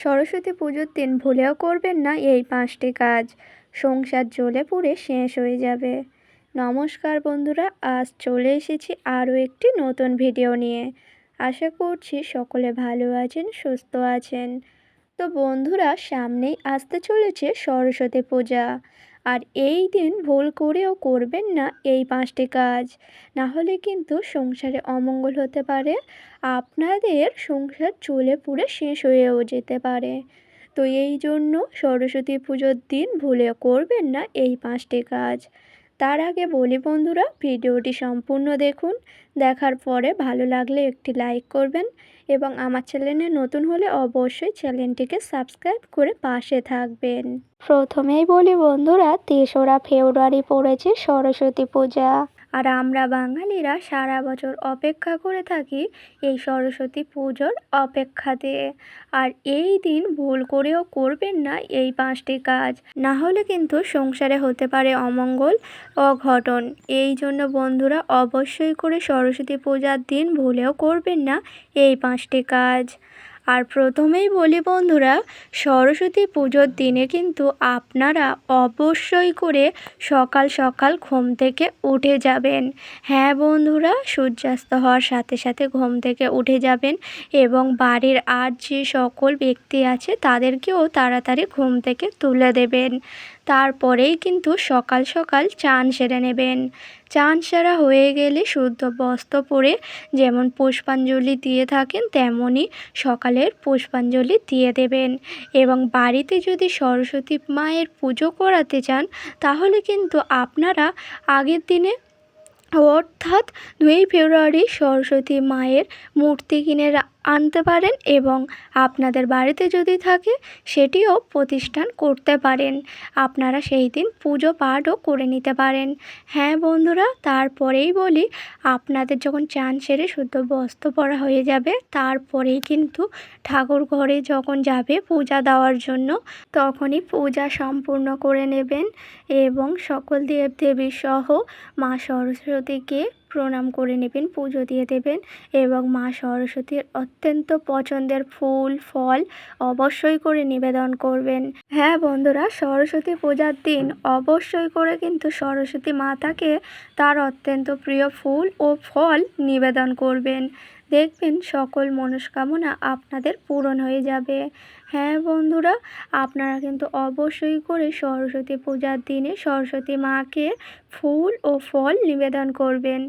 সরস্বতী পুজোর দিন ভুলেও করবেন না এই 5টি কাজ। সংসার জ্বলে পুড়ে শেষ হয়ে যাবে। নমস্কার বন্ধুরা, আজ চলে এসেছি আরও একটি নতুন ভিডিও নিয়ে। আশা করছি সকলে ভালো আছেন, সুস্থ আছেন। তো বন্ধুরা, সামনেই আসতে চলেছে সরস্বতী পূজা। আর এই দিন ভুল করেও করবেন না এই 5টি কাজ, না হলে কিন্তু সংসারে অমঙ্গল হতে পারে। আপনাদের সংসার জ্বলে পুড়ে শেষ হয়েও যেতে পারে। তো এই জন্য সরস্বতী পুজোর দিন ভুলেও করবেন না এই 5টি কাজ। তার আগে বলি বন্ধুরা, ভিডিওটি সম্পূর্ণ দেখুন। দেখার পরে ভালো লাগলে একটি লাইক করবেন এবং আমার চ্যানেলে নতুন হলে অবশ্যই চ্যানেলটিকে সাবস্ক্রাইব করে পাশে থাকবেন। প্রথমেই বলি বন্ধুরা, 3রা ফেব্রুয়ারি পড়েছে সরস্বতী পূজা। আর আমরা বাঙালিরা সারা বছর অপেক্ষা করে থাকি এই সরস্বতী পুজোর অপেক্ষাতে। আর এই দিন ভুল করেও করবেন না এই 5টি কাজ, না হলে কিন্তু সংসারে হতে পারে অমঙ্গল, অঘটন। এই জন্য বন্ধুরা, অবশ্যই করে সরস্বতী পূজার দিন ভুলেও করবেন না এই 5টি কাজ। আর প্রথমেই বলি বন্ধুরা, সরস্বতী পুজোর দিনে কিন্তু আপনারা অবশ্যই করে সকাল সকাল ঘুম থেকে উঠে যাবেন। হ্যাঁ বন্ধুরা, সূর্যাস্ত হওয়ার সাথে সাথে ঘুম থেকে উঠে যাবেন এবং বাড়ির আর যে সকল ব্যক্তি আছে তাদেরকেও তাড়াতাড়ি ঘুম থেকে তুলে দেবেন। তারপরেই কিন্তু সকাল সকাল চান সেরে নেবেন। চান সেরা হয়ে গেলে শুদ্ধ বস্ত্র পরে যেমন পুষ্পাঞ্জলি দিয়ে থাকেন তেমনই সকালের পুষ্পাঞ্জলি দিয়ে দেবেন। এবং বাড়িতে যদি সরস্বতী মায়ের পুজো করাতে চান তাহলে কিন্তু আপনারা আগের দিনে অর্থাৎ 2 ফেব্রুয়ারি সরস্বতী মায়ের মূর্তি কিনে আনতে পারেন এবং আপনাদের বাড়িতে যদি থাকে সেটিও প্রতিষ্ঠান করতে পারেন। আপনারা সেই দিন পুজো পাঠও করে নিতে পারেন। হ্যাঁ বন্ধুরা, তারপরেই বলি, আপনাদের যখন চান সেরে শুদ্ধ বস্ত্র পরা হয়ে যাবে তারপরেই কিন্তু ঠাকুর ঘরে যখন যাবে পূজা দেওয়ার জন্য তখনই পূজা সম্পূর্ণ করে নেবেন এবং সকল দেবদেবী সহ মা সরস্বতীকে প্রণাম করে নেবেন, পুজো দিয়ে দেবেন এবং মা সরস্বতীর অত্যন্ত পছন্দের ফুল ফল অবশ্যই করে নিবেদন করবেন। হ্যাঁ বন্ধুরা, সরস্বতী পূজার দিন অবশ্যই করে কিন্তু সরস্বতী মাতাকে তার অত্যন্ত প্রিয় ফুল ও ফল নিবেদন করবেন। দেখবেন সকল মনস্কামনা আপনাদের পূরণ হয়ে যাবে। হ্যাঁ বন্ধুরা, আপনারা কিন্তু অবশ্যই করে সরস্বতী পূজার দিনে সরস্বতী মাকে ফুল ও ফল নিবেদন করবেন।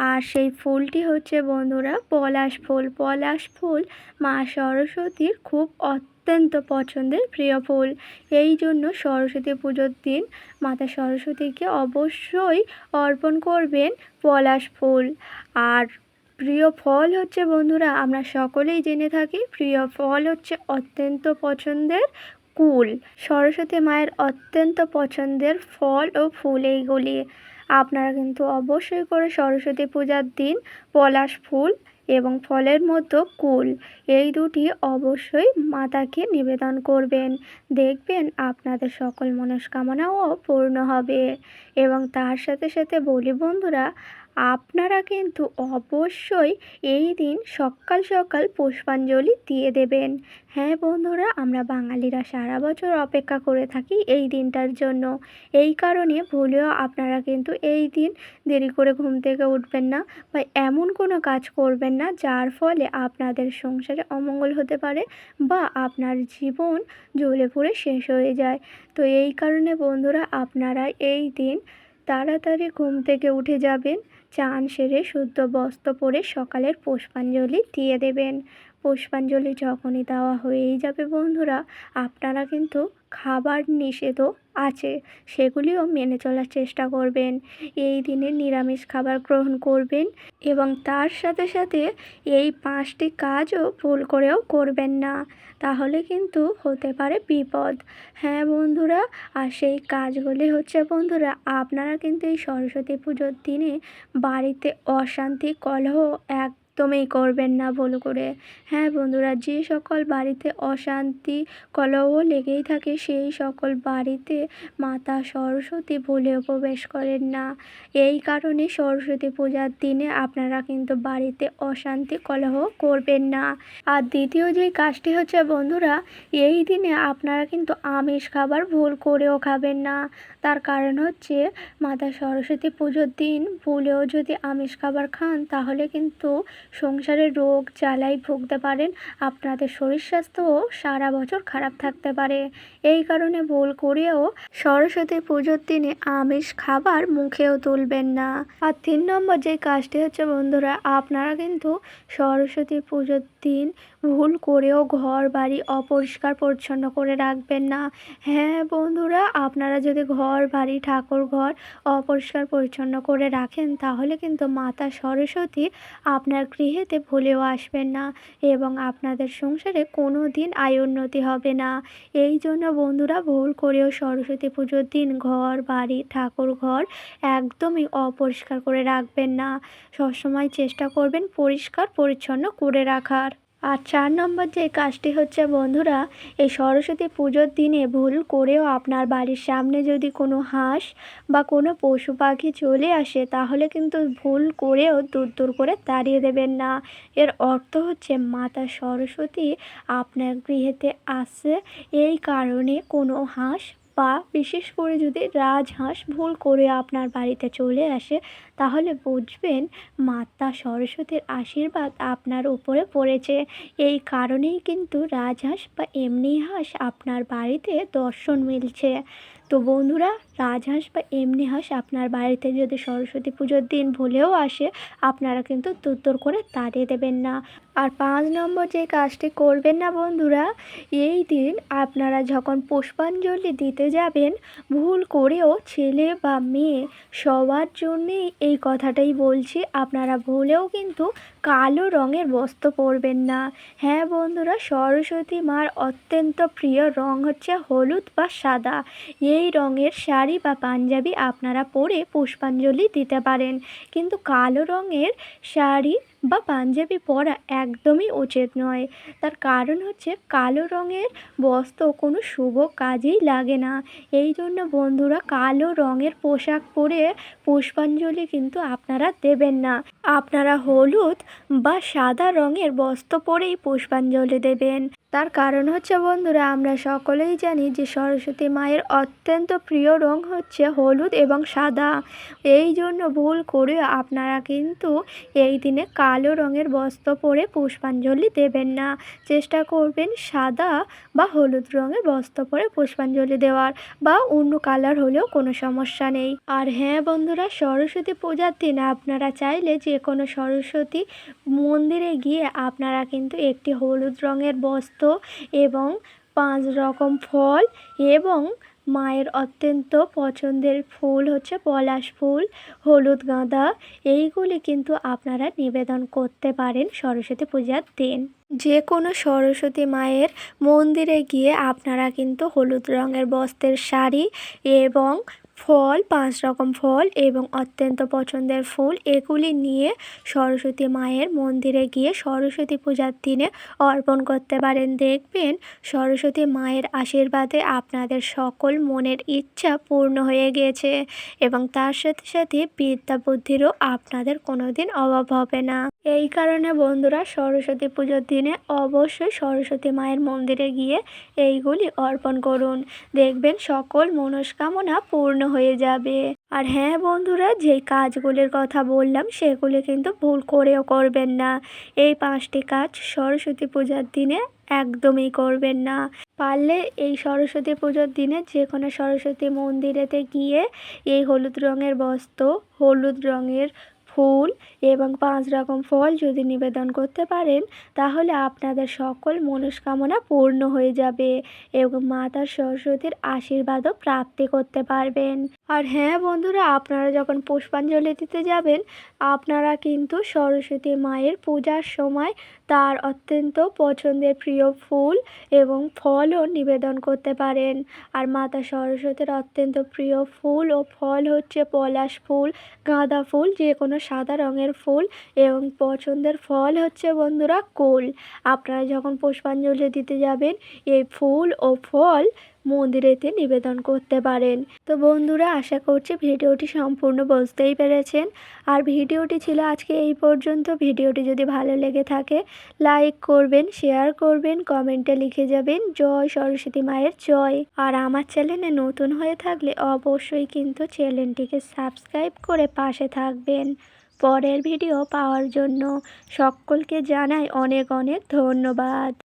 আর সেই ফুলটি হচ্ছে বন্ধুরা পলাশ ফুল। পলাশ ফুল মা সরস্বতীর খুব অত্যন্ত পছন্দের প্রিয় ফুল। এই জন্য সরস্বতী পুজোর দিন মাতা সরস্বতীকে অবশ্যই অর্পণ করবেন পলাশ ফুল। আর প্রিয় ফল হচ্ছে বন্ধুরা, আমরা সকলেই জেনে থাকি প্রিয় ফল হচ্ছে অত্যন্ত পছন্দের কুল। সরস্বতী মায়ের অত্যন্ত পছন্দের ফল ও ফুল এইগুলি। আপনারা কিন্তু অবশ্যই করে সরস্বতী পূজার দিন পলাশ ফুল এবং ফলের মতো কুল এই দুটি অবশ্যই মাতাকে নিবেদন করবেন। দেখবেন আপনাদের সকল মনস্কামনাও পূর্ণ হবে। এবং তার সাথে সাথে বলি বন্ধুরা, আপনারা কিন্তু অবশ্যই এই দিন সকাল সকাল পুষ্পাঞ্জলি দিয়ে দেবেন। হ্যাঁ বন্ধুরা, আমরা বাঙালিরা সারা বছর অপেক্ষা করে থাকি এই দিনটার জন্য। এই কারণে ভুলেও আপনারা কিন্তু এই দিন দেরি করে ঘুম থেকে উঠবেন না বা এমন কোনো কাজ করবেন না যার ফলে আপনাদের সংসারে অমঙ্গল হতে পারে বা আপনার জীবন জ্বলে পুড়ে শেষ হয়ে যায়। তো এই কারণে বন্ধুরা, আপনারা এই দিন তাড়াতাড়ি ঘুম থেকে উঠে যাবেন, চান সেরে শুদ্ধ বস্ত্র পরে সকালের পুষ্পাঞ্জলি দিয়ে দেবেন। পুষ্পাঞ্জলি যখনই দেওয়া হয়েই যাবে বন্ধুরা, আপনারা কিন্তু খাবার নিষেধও আছে সেগুলিও মেনে চলার চেষ্টা করবেন। এই দিনে নিরামিষ খাবার গ্রহণ করবেন এবং তার সাথে সাথে এই 5টি কাজও ভুল করেও করবেন না, তাহলে কিন্তু হতে পারে বিপদ। হ্যাঁ বন্ধুরা, আর সেই কাজগুলি হচ্ছে বন্ধুরা, আপনারা কিন্তু এই সরস্বতী পুজোর দিনে বাড়িতে অশান্তি কলহ একদমই করবেন না ভুল করে। হ্যাঁ বন্ধুরা, যে সকল বাড়িতে অশান্তি কলহ লেগেই থাকে সেই সকল বাড়িতে মাতা সরস্বতী ভুলেও প্রবেশ করেন না। এই কারণে সরস্বতী পূজার দিনে আপনারা কিন্তু বাড়িতে অশান্তি কলহ করবেন না। আর দ্বিতীয় যে কাজটি হচ্ছে বন্ধুরা, এই দিনে আপনারা কিন্তু আমিষ খাবার ভুল করেও খাবেন না। তার কারণ হচ্ছে মাতা সরস্বতী পুজোর দিন ভুলেও যদি আমিষ খাবার খান তাহলে কিন্তু সংসারে রোগ জ্বালায় ভুগতে পারেন, আপনাদের শরীর স্বাস্থ্যও সারা বছর খারাপ থাকতে পারে। এই কারণে ভুল করেও সরস্বতী পুজোর দিনে আমিষ খাবার মুখেও তুলবেন না। আর 3 নম্বর যে কাজটি হচ্ছে বন্ধুরা, আপনারা কিন্তু সরস্বতী পুজোর দিন ভুল করেও ঘর বাড়ি অপরিষ্কার পরিচ্ছন্ন করে রাখবেন না। হ্যাঁ বন্ধুরা, আপনারা যদি ঘর বাড়ি ঠাকুর ঘর অপরিষ্কার পরিচ্ছন্ন করে রাখেন তাহলে কিন্তু মাতা সরস্বতী আপনার গৃহেতে ভুলেও আসবেন না এবং আপনাদের সংসারে কোনো দিন আয় উন্নতি হবে না। এই জন্য বন্ধুরা, ভুল করেও সরস্বতী পুজোর দিন ঘর বাড়ি ঠাকুর ঘর একদমই অপরিষ্কার করে রাখবেন না। সবসময় চেষ্টা করবেন পরিষ্কার পরিচ্ছন্ন করে রাখার। আর 4 নম্বর যে কাজটি হচ্ছে বন্ধুরা, এই সরস্বতী পুজোর দিনে ভুল করেও আপনার বাড়ির সামনে যদি কোনো হাঁস বা কোনো পশু পাখি চলে আসে তাহলে কিন্তু ভুল করেও দূর দূর করে তাড়িয়ে দেবেন না। এর অর্থ হচ্ছে মাতা সরস্বতী আপনার গৃহেতে আসছে। এই কারণে কোনো হাঁস বা বিশেষ করে যদি রাজহাঁস ভুল করে আপনার বাড়িতে চলে আসে তাহলে বুঝবেন মাতা সরস্বতীর আশীর্বাদ আপনার উপরে পড়েছে। এই কারণেই কিন্তু রাজহাঁস বা এমনি হাঁস আপনার বাড়িতে দর্শন মিলছে। তো বন্ধুরা, রাজহাঁস বা এমনি হাঁস আপনার বাড়িতে যদি সরস্বতী পুজোর দিন ভুলেও আসে আপনারা কিন্তু তুত্তর করে তাড়িয়ে দেবেন না। আর 5 নম্বর যে কাজটি করবেন না বন্ধুরা, এই দিন আপনারা যখন পুষ্পাঞ্জলি দিতে যাবেন ভুল করেও ছেলে বা মেয়ে সবার জন্যেই এই কথাটাই বলছি, আপনারা ভুলেও কিন্তু কালো রঙের বস্ত্র পরবেন না। হ্যাঁ বন্ধুরা, সরস্বতী মার অত্যন্ত প্রিয় রং হচ্ছে হলুদ বা সাদা। এই রঙের শাড়ি বা পাঞ্জাবি আপনারা পরে পুষ্পাঞ্জলি দিতে পারেন, কিন্তু কালো রঙের শাড়ি বা পাঞ্জাবি পরা একদমই উচিত নয়। তার কারণ হচ্ছে কালো রঙের বস্ত্র কোনো শুভ কাজেই লাগে না। এই জন্য বন্ধুরা, কালো রঙের পোশাক পরে পুষ্পাঞ্জলি কিন্তু আপনারা দেবেন না। আপনারা হলুদ বা সাদা রঙের বস্ত্র পরেই পুষ্পাঞ্জলি দেবেন। তার কারণ হচ্ছে বন্ধুরা, আমরা সকলেই জানি যে সরস্বতী মায়ের অত্যন্ত প্রিয় রং হচ্ছে হলুদ এবং সাদা। এই জন্য ভুল করে আপনারা কিন্তু এই দিনে কালো রঙের বস্ত্র পরে পুষ্পাঞ্জলি দেবেন না। চেষ্টা করবেন সাদা বা হলুদ রঙের বস্ত্র পরে পুষ্পাঞ্জলি দেওয়ার, বা অন্য কালার হলেও কোনো সমস্যা নেই। আর হ্যাঁ বন্ধুরা, সরস্বতী পূজার দিন আপনারা চাইলে যে কোনো সরস্বতী মন্দিরে গিয়ে আপনারা কিন্তু একটি হলুদ রঙের বস্ত্র এবং 5 রকম ফল এবং মায়ের অত্যন্ত পছন্দের ফুল হচ্ছে পলাশ ফুল, হলুদ গাঁদা, এইগুলি কিন্তু আপনারা নিবেদন করতে পারেন সরস্বতী পূজার দিন। যে কোনো সরস্বতী মায়ের মন্দিরে গিয়ে আপনারা কিন্তু হলুদ রঙের বস্ত্রের শাড়ি এবং ফল 5 রকম ফল এবং অত্যন্ত পছন্দের ফুল এগুলি নিয়ে সরস্বতী মায়ের মন্দিরে গিয়ে সরস্বতী পূজার দিনে অর্পণ করতে পারেন। দেখবেন সরস্বতী মায়ের আশীর্বাদে আপনাদের সকল মনের ইচ্ছা পূর্ণ হয়ে গিয়েছে এবং তার সাথে সাথে বিদ্যা বুদ্ধিরও আপনাদের কোনো দিন অভাব হবে না। এই কারণে বন্ধুরা, সরস্বতী পুজোর দিনে অবশ্যই সরস্বতী মায়ের মন্দিরে গিয়ে এইগুলি অর্পণ করুন। দেখবেন সকল মনস্কামনা পূর্ণ হয়ে যাবে। আর হ্যাঁ বন্ধুরা, যেই কাজগুলির কথা বললাম সেগুলি কিন্তু ভুল করেও করবেন না। এই 5টি কাজ সরস্বতী পূজার দিনে একদমই করবেন না। পারলে এই সরস্বতী পুজোর দিনে যে কোনো সরস্বতী মন্দিরেতে গিয়ে এই হলুদ রঙের বস্ত্র, হলুদ রঙের ফুল এবং 5 রকম ফল যদি নিবেদন করতে পারেন তাহলে আপনাদের সকল মনস্কামনা পূর্ণ হয়ে যাবে এবং মাতা সরস্বতীর আশীর্বাদও প্রাপ্তি করতে পারবেন। আর হ্যাঁ বন্ধুরা, আপনারা যখন পুষ্পাঞ্জলি দিতে যাবেন আপনারা কিন্তু সরস্বতী মায়ের পূজার সময় তার অত্যন্ত পছন্দের প্রিয় ফুল এবং ফলও নিবেদন করতে পারেন। আর মাতা সরস্বতীর অত্যন্ত প্রিয় ফুল ও ফল হচ্ছে পলাশ ফুল, গাঁদা ফুল, যে কোনো সাদা রঙের ফুল এবং পছন্দের ফল হচ্ছে বন্ধুরা কুল। আপনারা যখন পুষ্পাঞ্জলি দিতে যাবেন এই ফুল ও ফল মন্দিরেতে নিবেদন করতে পারেন। তো বন্ধুরা, আশা করছি ভিডিওটি সম্পূর্ণ বুঝতেই পেরেছেন। আর ভিডিওটি ছিল আজকে এই পর্যন্ত। ভিডিওটি যদি ভালো লেগে থাকে লাইক করবেন, শেয়ার করবেন, কমেন্টে লিখে যাবেন জয় সরস্বতী মায়ের জয়। আর আমার চ্যানেলে নতুন হয়ে থাকলে অবশ্যই কিন্তু চ্যানেলটিকে সাবস্ক্রাইব করে পাশে থাকবেন পরের ভিডিও পাওয়ার জন্য। সকলকে জানাই অনেক অনেক ধন্যবাদ।